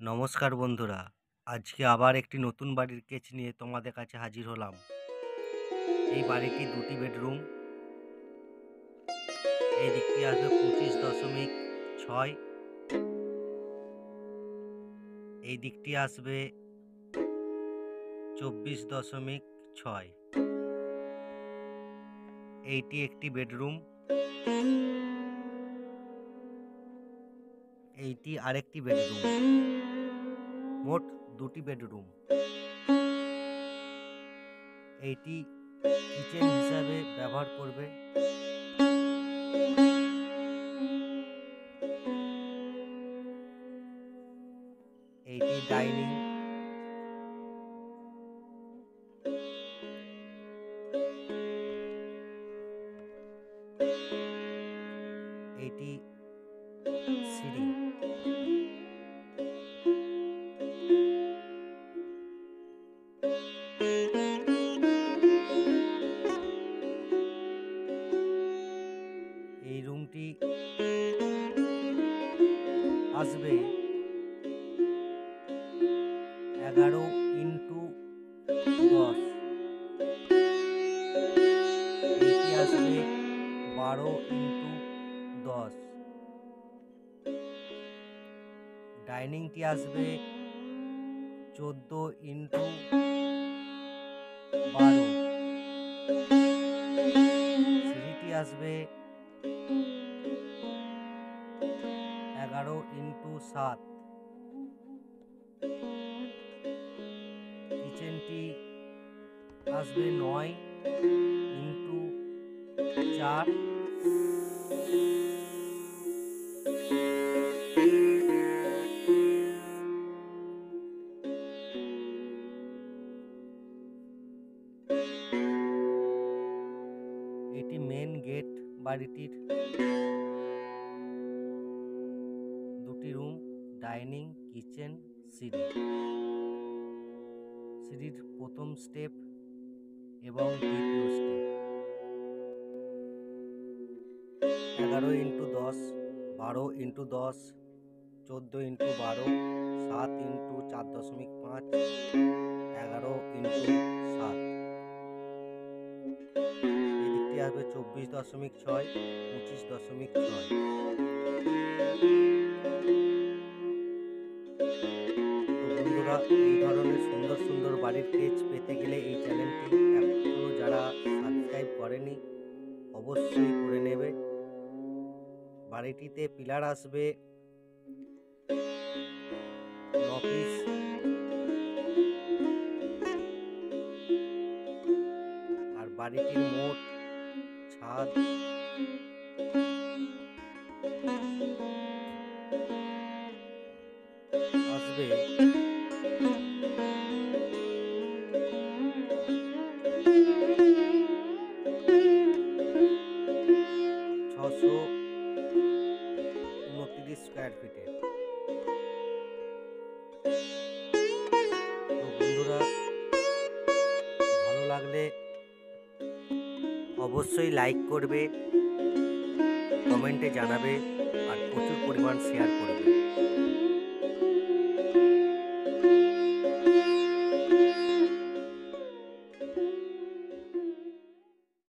নমস্কার বন্ধুরা, আজকে আবার একটি নতুন বাড়ির স্কেচ নিয়ে তোমাদের কাছে হাজির হলাম। এই বাড়িটি দুটি বেডরুম। এই দিকটি আসবে 25.6, এই দিকটি আসবে 24.6। এইটি একটি বেডরুম, এইটি আরেকটি বেডরুম, মোট দুটি বেডরুম। এইটি কিচেন হিসাবে ব্যবহার করবে। এইটি ডাইনিং, এইটি সিঁড়ি, এই রুমটি আসবে 11x10, এইটি আসবে 12x10। ডাইনিংটি আসবে 14x12। সিঁড়িটি আসবে 11x7। কিচেনটি আসবে 9x4। এটি মেন গেট বাড়িটির। দুটি রুম, ডাইনিং, কিচেন, সিঁড়ি। সিঁড়ির প্রথম স্টেপ এবং দ্বিতীয় step. 11x10, 12x10, 14x12, 7x4.5, 11x7। এদিকটি আসবে 24.6, 25.6। বন্ধুরা, এই ধরনের সুন্দর সুন্দর বাড়ির স্কেচ পেতে গেলে এই চ্যানেলটি এখনো যারা সাবস্ক্রাইব করেনি অবশ্যই করে নেবে। বাড়িটিতে পিলার আসবে 9 পিস, আর বাড়িটির মোট ছাদ আসবে 629 স্কোয়ার ফিটের। তো বন্ধুরা, ভালো লাগলে অবশ্যই লাইক করবে, কমেন্টে জানাবে আর প্রচুর পরিমাণ শেয়ার করবে।